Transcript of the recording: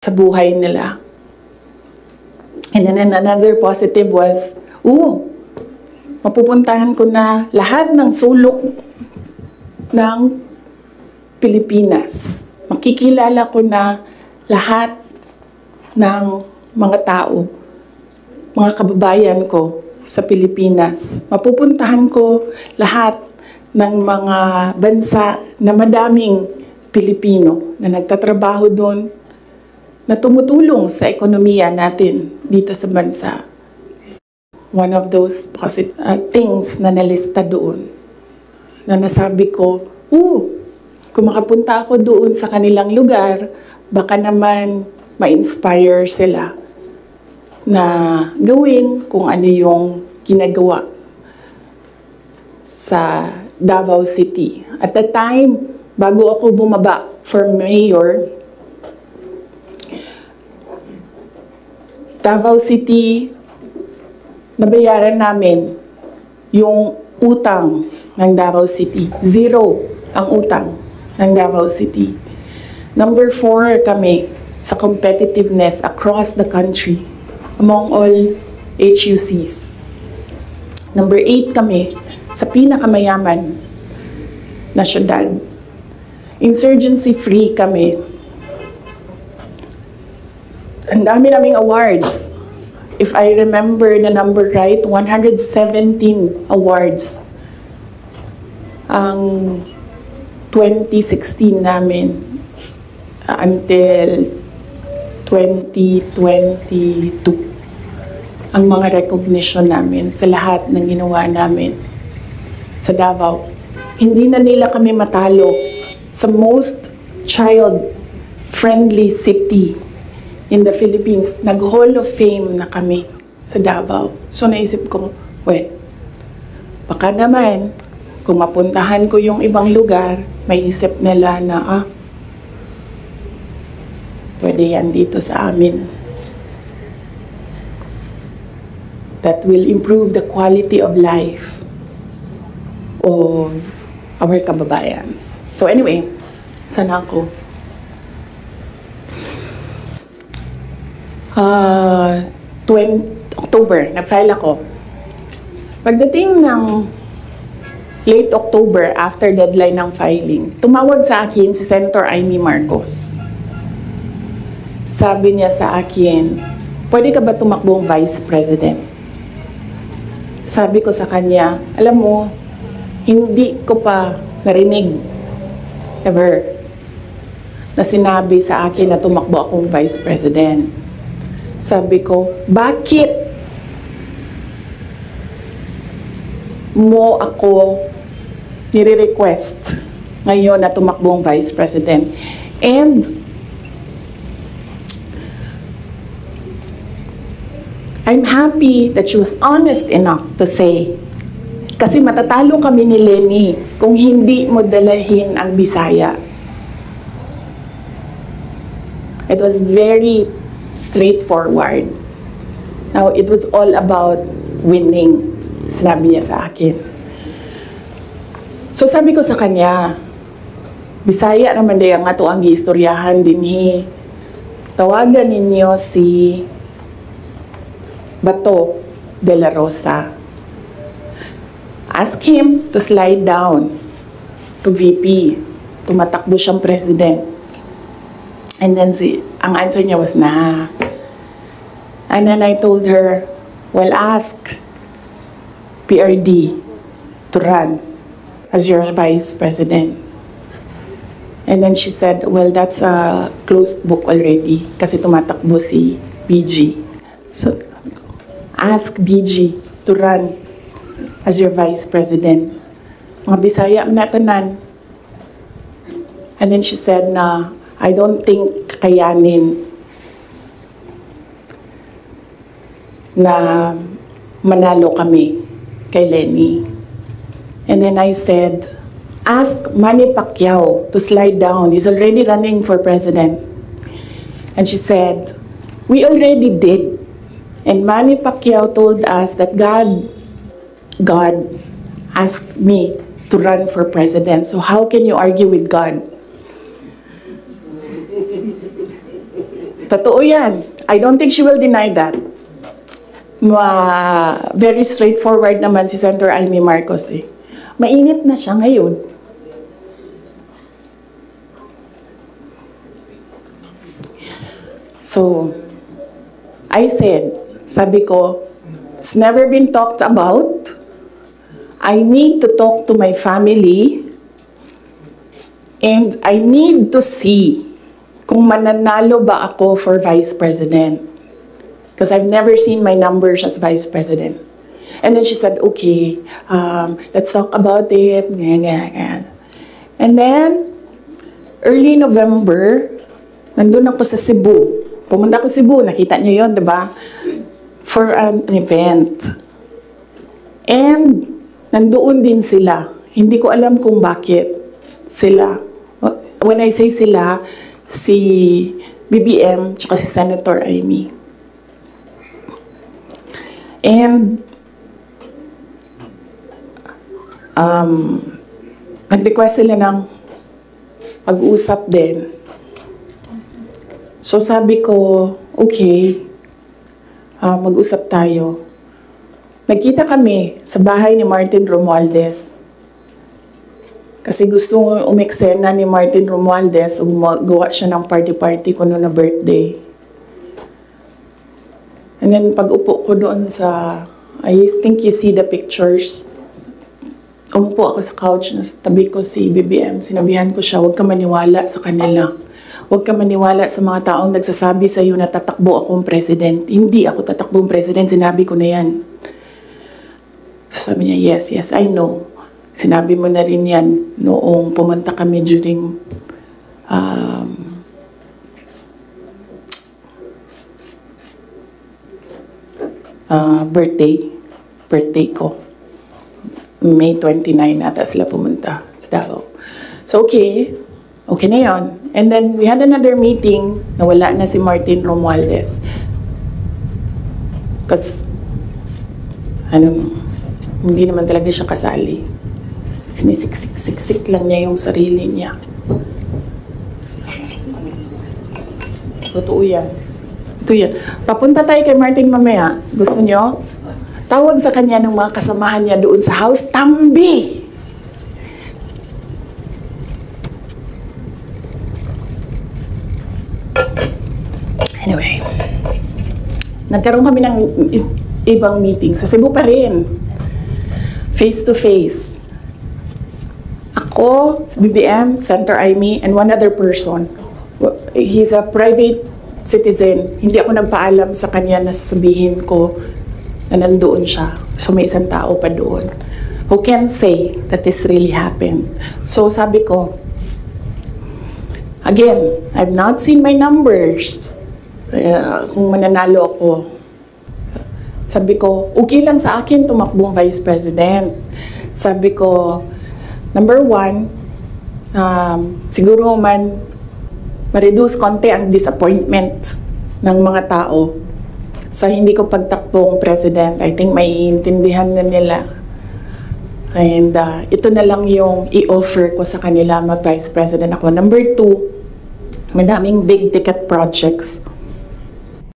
sa buhay nila. And then another positive was, mapupuntahan ko na lahat ng sulok ng Pilipinas. Makikilala ko na lahat ng mga tao, mga kababayan ko sa Pilipinas. Mapupuntahan ko lahat ng mga bansa na madaming Pilipino na nagtatrabaho doon, na tumutulong sa ekonomiya natin dito sa bansa. One of those positive things na nalista doon, na nasabi ko, kung makapunta ako doon sa kanilang lugar, baka naman ma-inspire sila na gawin kung ano yung ginagawa sa Davao City. At the time, bago ako bumaba for mayor, Davao City, nabayaran namin yung utang ng Davao City. 0 ang utang ng Davao City. Number 4 kami sa competitiveness across the country among all HUCs. Number 8 kami sa pinakamayaman na syudad. Insurgency-free kami. Ang dami naming awards. If I remember the number right, 117 awards ang 2016 namin until 2022. Ang mga recognition namin sa lahat ng ginawa namin sa Davao. Hindi na nila kami matalo sa most child-friendly city in the Philippines. Nag-Hall of Fame na kami sa Davao. So naisip ko, baka naman, kung mapuntahan ko yung ibang lugar, may isip nila na, pwede yan dito sa amin. That will improve the quality of life of our kababayans. So anyway, sana ako. October, nag-file ako. Pagdating ng late October, after deadline ng filing, tumawag sa akin si Senator Amy Marcos. Sabi niya sa akin, pwede ka ba tumakbong Vice President? Sabi ko sa kanya, alam mo, hindi ko pa narinig ever na sinabi sa akin na tumakbo akong Vice President. Sabi ko, bakit mo ako nire-request ngayon na tumakbong Vice President? And I'm happy that she was honest enough to say, kasi matatalo kami ni Lenny kung hindi mo dalahin ang Bisaya. It was very straightforward. Now, it was all about winning, sinabi niya sa akin. So sabi ko sa kanya, Bisaya naman day ang ato ang giistoryahan dinhi. Tawagan ninyo si Bato de la Rosa. Ask him to slide down to VP. Tumatakbo siyang president. And then ang answer niya was, nah. And then I told her, well, ask PRD to run as your Vice President. And then she said, well, that's a closed book already kasi tumatakbo si BG. So, ask BG to run as your Vice President. Mga Bisaya natanan. And then she said na, I don't think kakayanin na manalo kami kay Lenny. And then I said, ask Manny Pacquiao to slide down. He's already running for president. And she said, we already did. And Manny Pacquiao told us that God asked me to run for president. So how can you argue with God? Totoo yan. I don't think she will deny that. Very straightforward naman si Senator Amy Marcos eh. Mainit na siya ngayon. So, I said, sabi ko, it's never been talked about. I need to talk to my family and I need to see kung mananalo ba ako for Vice President. Because I've never seen my numbers as Vice President. And then she said, okay, let's talk about it. And then, early November, nandun ako sa Cebu. Pumunta ako sa Cebu, nakita niyo yun, diba? For an event. And, nandoon din sila. Hindi ko alam kung bakit sila. When I say sila, si BBM tsaka si Senator Amy. And nag-request sila ng pag-usap din. So sabi ko, okay, mag-usap tayo. Nagkita kami sa bahay ni Martin Romualdez. Kasi gusto umeksena ni Martin Romualdez o gawa siya ng party-party ko noon na birthday. And then pag-upo ko doon sa, I think you see the pictures. Umupo ako sa couch, na tabi ko si BBM. Sinabihan ko siya, huwag ka maniwala sa kanila. Huwag ka maniwala sa mga taong nagsasabi sa iyo na tatakbo akong president. Hindi ako tatakbong president, sinabi ko na yan. So sabi niya, yes, I know. Sinabi mo na rin yan noong pumunta kami during birthday ko. May 29 ata sila pumunta sa Davao. So okay na yon. And then we had another meeting na wala na si Martin Romualdez. Kasi, hindi naman talaga siya kasali. Sinisiksik lang niya yung sarili niya. Totoo yan. Ito yan. Papunta tayo kay Martin mamaya. Gusto nyo? Tawag sa kanya ng mga kasamahan niya doon sa house, Tambi! Anyway, nagkaroon kami ng ibang meeting. Sa Cebu pa rin. Face to face. Ako, BBM, Senator Amy, and one other person. He's a private citizen. Hindi ako nagpaalam sa kanya na sasabihin ko na nandoon siya. So may isang tao pa doon who can say that this really happened. So sabi ko, again, I've not seen my numbers. Kung mananalo ako. Sabi ko, okay lang sa akin tumakbong Vice President. Sabi ko, number one, siguro man ma-reduce konti ang disappointment ng mga tao sa hindi ko pagtakbong president. I think maiintindihan na nila. And ito na lang yung i-offer ko sa kanila mag-vice president ako. Number two, madaming big ticket projects